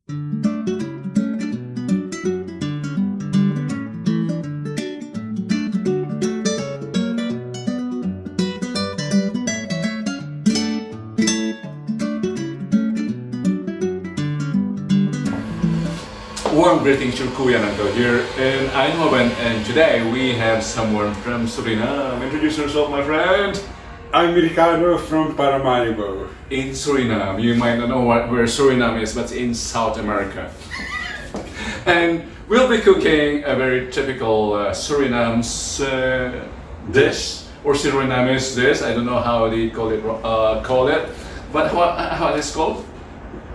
Warm greetings to Jeanette here in Eindhoven, and today we have someone from Suriname. Introduce yourself, my friend. I'm Ricardo from Paramaribo. In Suriname, you might not know where Suriname is, but in South America. And we'll be cooking a very typical Suriname's dish, or Surinamese dish. I don't know how they call it, but how it is called?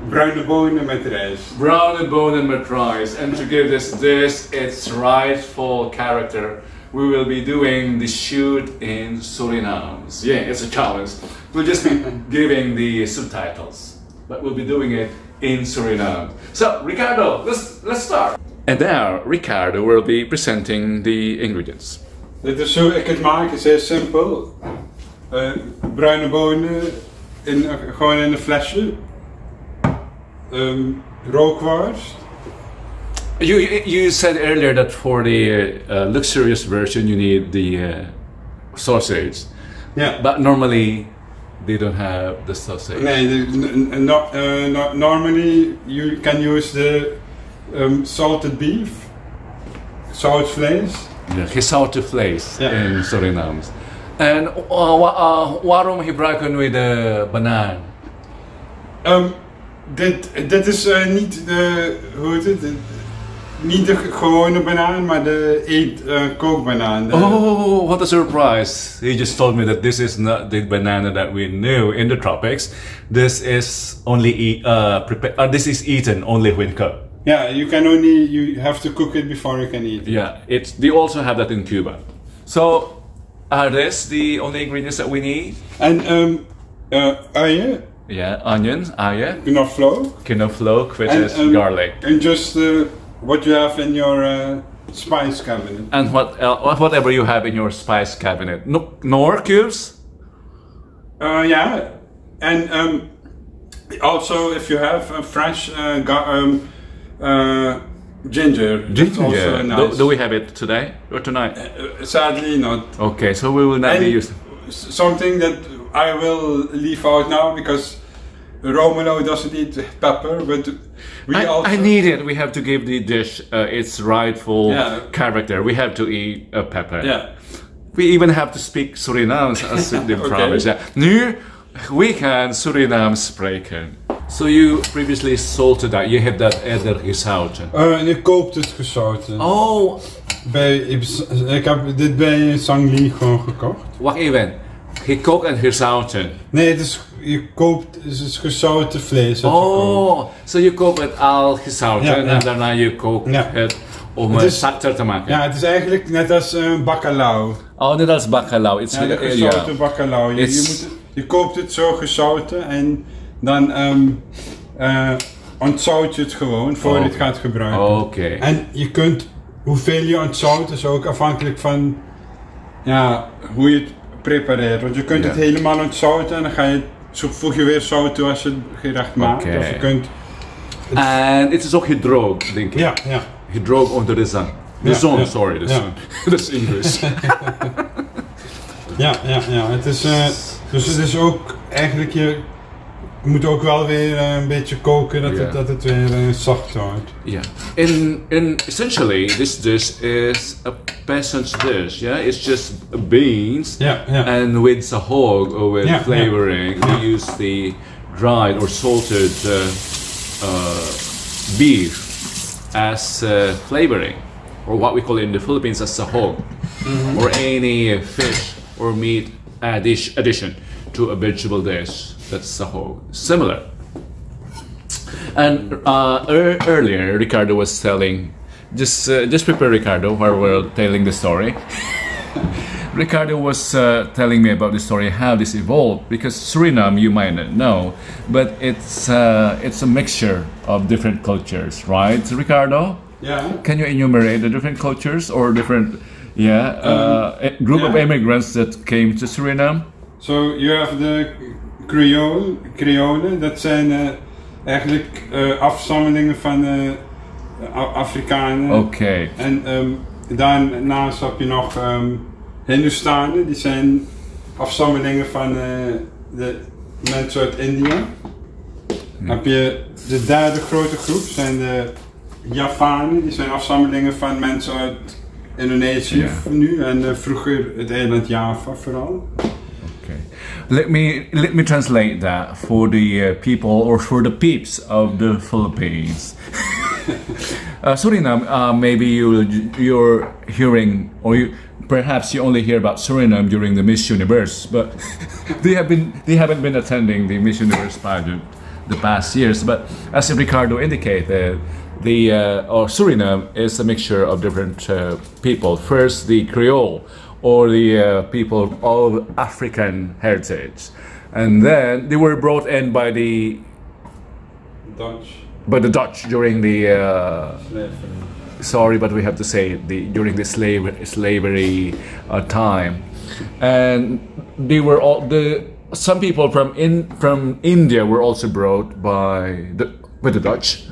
Bruine Bonen met rijst. Bruine Bonen met Rijst. And to give this dish its rightful character, we will be doing the shoot in Suriname. Yeah, it's a challenge. We'll just be giving the subtitles, but we'll be doing it in Suriname. So, Ricardo, let's start. And now, Ricardo will be presenting the ingredients. Dit is hoe ik het maak, het is heel simpel. Bruine bonen gewoon in een flesje. Rookworst. You said earlier that for the luxurious version you need the sausage. Yeah. But normally they don't have the sausage. Normally you can use the salted beef, zoutvlees. Ja, zoutvlees in Suriname. En waarom gebruiken we de banaan? Dit is niet de, hoe heet het? Niet de gewone banaan, maar de kookbanaan. Oh, what a surprise! He just told me that this is not the banana that we knew in the tropics. This is only this is eaten only when cooked. Yeah, you have to cook it before you can eat it. Yeah, they also have that in Cuba. So, are these the only ingredients that we need? And uien. Yeah, onions, uien, knoflook, which is garlic, and just what you have in your spice cabinet. And whatever you have in your spice cabinet. Nor cubes. Yeah, and also if you have a fresh ginger. Also nice. Do we have it today or tonight? Sadly not. Okay, so we will not be using something that I will leave out now because Romano doesn't eat pepper, but I need it. We have to give the dish its rightful character. We have to eat pepper. Yeah. We even have to speak Surinaams as the province. Ja. Nu, we gaan Surinaams spreken. So you previously salted that. You have that eerder gezouten. Ik koopt het gezouten. Oh. Ik heb dit bij Sangli gewoon gekocht. Wacht even. Gekookt en gezouten? Nee, het is gezouten vlees. Oh, so je koopt het al gezouten en daarna je kookt het om het zachter te maken? Ja, het is eigenlijk net als bacalao. Oh, net als bacalao. Ja, gezouten bacalao. Je koopt het zo gezouten en dan ontzout je het gewoon voor je het gaat gebruiken. Oké. En je kunt, hoeveel je ontzout is ook afhankelijk van hoe je het prepareert. Want je kunt het helemaal ontzouten en dan voeg je weer zout toe als je het gerecht maakt. Of je kunt en het is ook gedroogd, denk ik. Ja. Gedroogd onder de zon. De zon, sorry, de zon. Dat is Engels. Ja. Het is, dus het is ook eigenlijk, je moet ook wel weer een beetje koken dat het weer zacht wordt. Yeah. Essentially, this dish is a peasant's dish. Yeah, it's just beans. And with sahog or with flavoring, we use the dried or salted beef as flavoring, or what we call in the Philippines as sahog, or any fish or meat addition to a vegetable dish. That's sahog. Similar. And earlier, Ricardo was telling, just prepare Ricardo while we're telling the story. Ricardo was telling me about the story, how this evolved, because Suriname, you might not know, but it's a mixture of different cultures, right, Ricardo? Yeah. Can you enumerate the different cultures or different, group of immigrants that came to Suriname? So you have the Creole, dat zijn eigenlijk afstammelingen van Afrikanen. Oké. En daarnaast heb je nog Hindustanen, die zijn afstammelingen van de mensen uit India. Dan heb je de derde grote groep, zijn de Javanen, die zijn afstammelingen van mensen uit Indonesië nu en vroeger het eiland Java vooral. Okay. Let me translate that for the people or for the peeps of the Philippines. Suriname, maybe you're hearing, or perhaps you only hear about Suriname during the Miss Universe, but they haven't been attending the Miss Universe pageant the past years. But as Ricardo indicated, Suriname is a mixture of different people. First, the Creole, or the people of African heritage, and then they were brought in by the Dutch during the sorry, but we have to say during the slavery time, and they were some people from India were also brought by the Dutch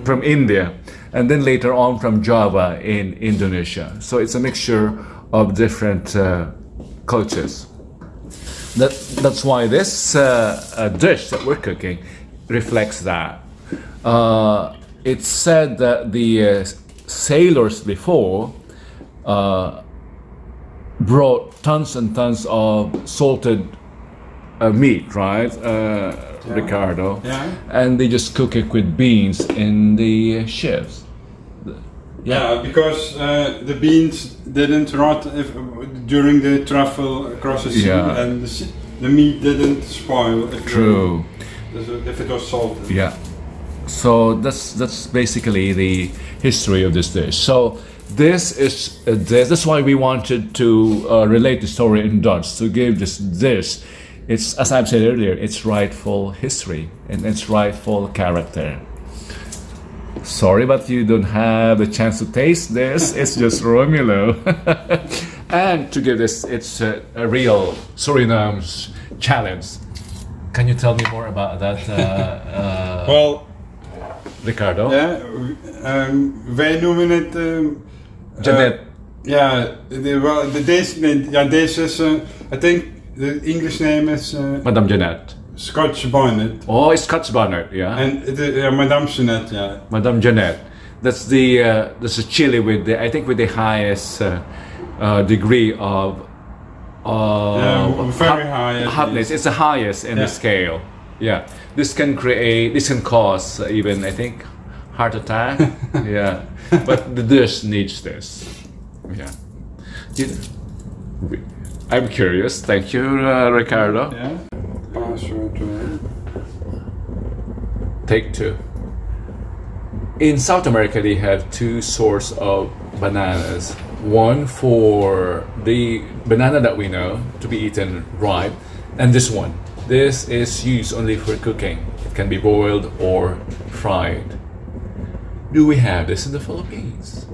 from India, and then later on from Java in Indonesia. So it's a mixture of different cultures. That's why this dish that we're cooking reflects that. It's said that the sailors before brought tons and tons of salted meat, right, Ricardo? Yeah. And they just cook it with beans in the ships. Yeah, because the beans didn't rot during the travel across the sea, and the meat didn't spoil if it was salted. Yeah. So that's basically the history of this dish. So this is a dish. That's why we wanted to relate the story in Dutch, to give this dish, it's, as I've said earlier, its rightful history and its rightful character. Sorry, but you don't have the chance to taste this. It's just Romulo. And to give this, it's a real Suriname's challenge. Can you tell me more about that, well, Ricardo? Yeah, wij noemen het Jeanette. Deze is, I think the English name is Madame Jeanette. Scotch bonnet. Oh, it's Scotch bonnet, yeah. And Madame Jeanette, yeah. Madame Jeanette. That's the chili with the, I think, with the highest degree of very high hotness. It's the highest in the scale. Yeah. This can cause even, I think, heart attack. Yeah. But the dish needs this. Yeah. I'm curious. Thank you, Ricardo. Yeah. Take two. In South America, they have two sorts of bananas. One for the banana that we know to be eaten ripe, and this one. This is used only for cooking. It can be boiled or fried. Do we have this in the Philippines?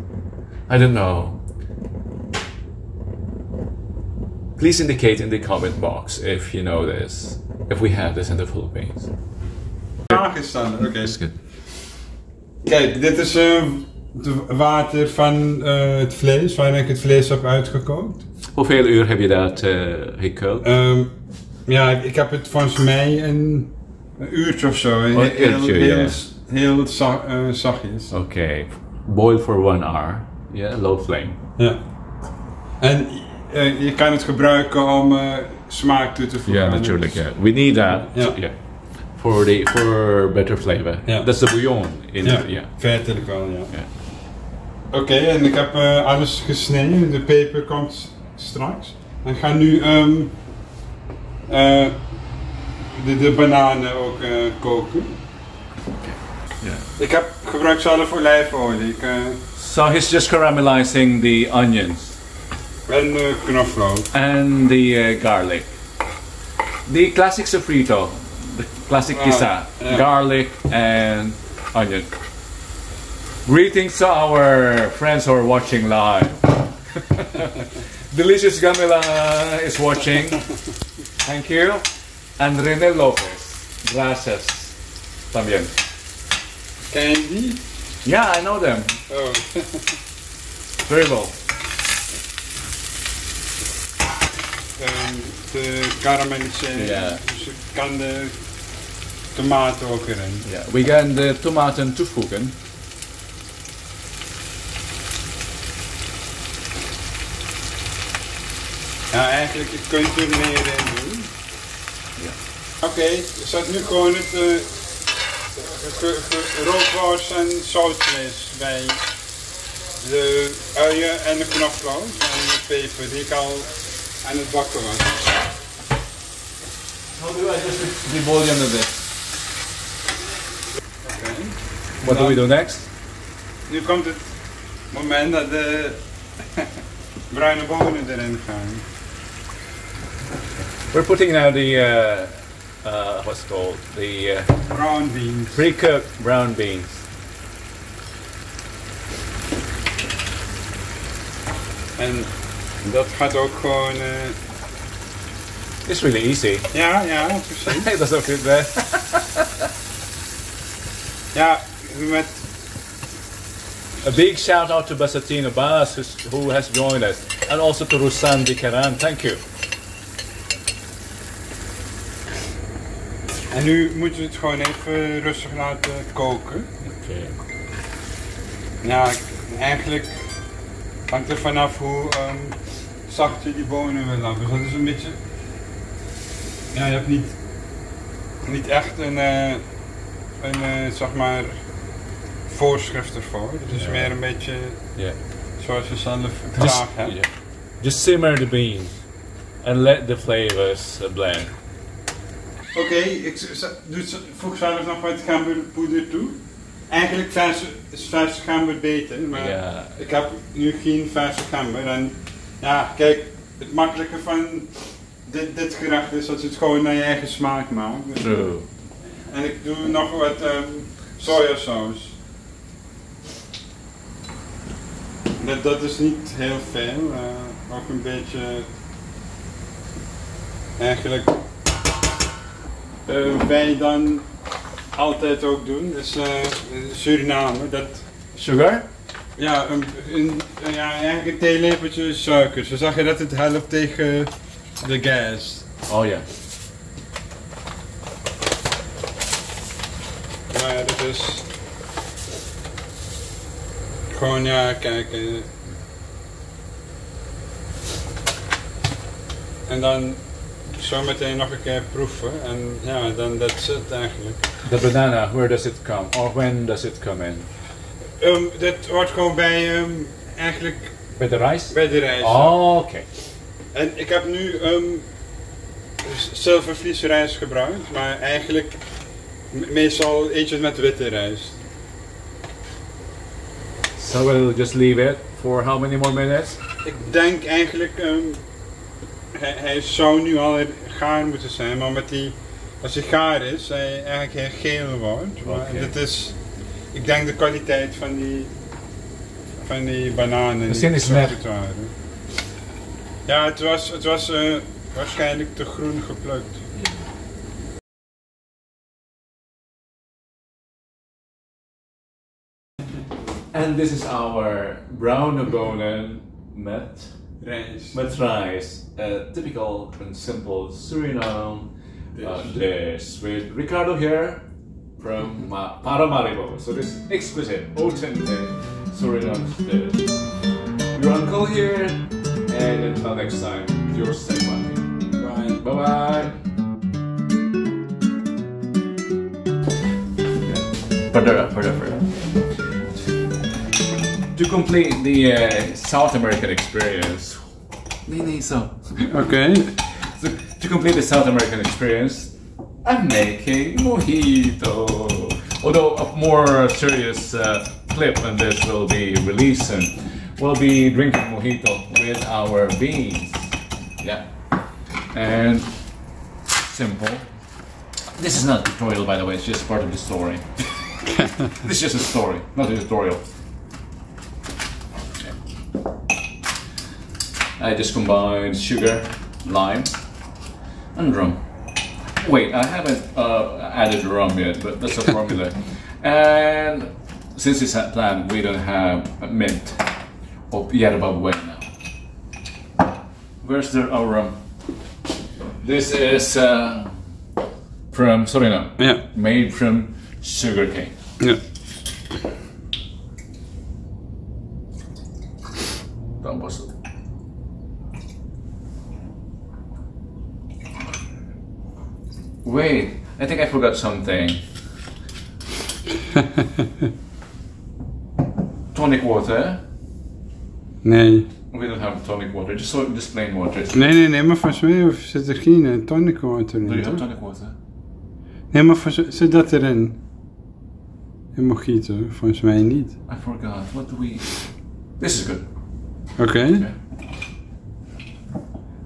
I don't know. Please indicate in the comment box if you know this, if we have this in the Philippines. Oké. That's good. Kijk, dit is het water van het vlees, waarin ik het vlees heb uitgekookt. Hoeveel uur heb je dat gekookt? Ja, ik heb het volgens mij een uurtje of zo. Heel zachtjes. Oké. Boil for 1 hour. Yeah, low flame. Ja. En je kan het gebruiken om smaak toe te voegen. Yeah, natuurlijk. Yeah. We need that. Yeah. For better flavor. Yeah. That's the bouillon. Feitelijk wel, ja. Oké, en ik heb alles gesneden. De peper komt straks. En ik ga nu de bananen ook koken. Yeah. Ik gebruik zelf olijfolie. So he's just caramelizing the onions. En knoflook. And the garlic. The classic sofrito. The classic kisa. Yeah. Garlic and onion. Greetings to our friends who are watching live. Delicious Gamila is watching. Thank you. And Rene Lopez. grasses también. Candy? Yeah, I know them. Oh. Very well. De karamelliseren. Ja. Dus ik kan de tomaten ook erin. Ja, we gaan de tomaten toevoegen. Ja, eigenlijk kun je er meer in doen. Ja. Oké, er staat nu gewoon het rookworst en zoutvlees bij. De uien en de knoflook en de peper die ik al aan het bakken was. How do I just the volume of this? Oké. What do we do next? Nu komt het moment dat de bruine bonen erin gaan. We're putting now the what's it called? The Brown beans. pre-cooked brown beans. En dat gaat ook gewoon... It's really easy. Ja, precies. Hey, that's ook good. Ja, met... A big shout out to Basatino Bas who has joined us, and also to Rusan Dikaran. Thank you. En nu moeten we het gewoon even rustig laten koken. Okay. Ja, eigenlijk hangt er vanaf hoe zacht je die bonen wil hebben. Dus dat is een beetje... Ja, je hebt niet echt een zeg maar, voorschrift ervoor. Het is meer een beetje zoals je zelf graag hebt. Yeah. Just simmer the beans and let the flavors blend. Oké, ik voeg zelf nog wat gemberpoeder toe. Eigenlijk is verse gember beter, maar ik heb nu geen verse gember. En ja, kijk, het makkelijke van dit gerecht is dat je het gewoon naar je eigen smaak maakt. True. En ik doe nog wat sojasaus. Dat is niet heel veel, ook een beetje eigenlijk wij dan altijd ook doen, dus Suriname. Dat, Sugar? ja, eigenlijk een theelepeltje suiker. Zo zag je dat het helpt tegen de gas. Oh ja. Maar dat is gewoon, ja, kijk. En dan zo meteen nog een keer proeven en ja, dan that's it eigenlijk. The banana, where does it come? Or when does it come in? Dat wordt gewoon bij eigenlijk Bij de rijst? bij de rijst. Oh, oké. En ik heb nu zilvervlies rijst gebruikt, maar eigenlijk meestal eet je het met witte rijst. So we'll just leave it for how many more minutes? Ik denk eigenlijk, hij zou nu al gaar moeten zijn, maar als hij gaar is, hij eigenlijk heel geel wordt. Maar dat is, ik denk de kwaliteit van die bananen Misschien niet is zo het goed waren. Ja, het was waarschijnlijk te groen geplukt. And this is our Bruine Bonen met rice. A typical and simple Suriname dish with Ricardo here from Paramaribo. So this exquisite, authentic Suriname dish. Your uncle here, and until next time, your stay bye. Bye bye. Further. To complete the South American experience, Okay. So, to complete the South American experience, I'm making mojito. Although a more serious clip and this will be released soon. We'll be drinking mojito with our beans. Yeah. And simple. This is not a tutorial, by the way, it's just part of the story. This is just a story, not a tutorial. I just combined sugar, lime, and rum. Wait, I haven't added rum yet, but that's a formula. And since it's at plant, we don't have a mint of yerba buena. Where's our rum? This is from Suriname. Yeah. Made from sugarcane. Yeah. Dat was het. Wait, I think I forgot something. Tonic water? Nee. We don't have tonic water, just plain water. Nee, maar volgens mij zit er geen tonic water in. Do you have toch? tonic water? Nee, maar zit dat erin? In mojito? Volgens mij niet. I forgot. What do we... This is good. Oké. Yeah.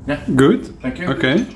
Yeah. Good. Thank you. Oké.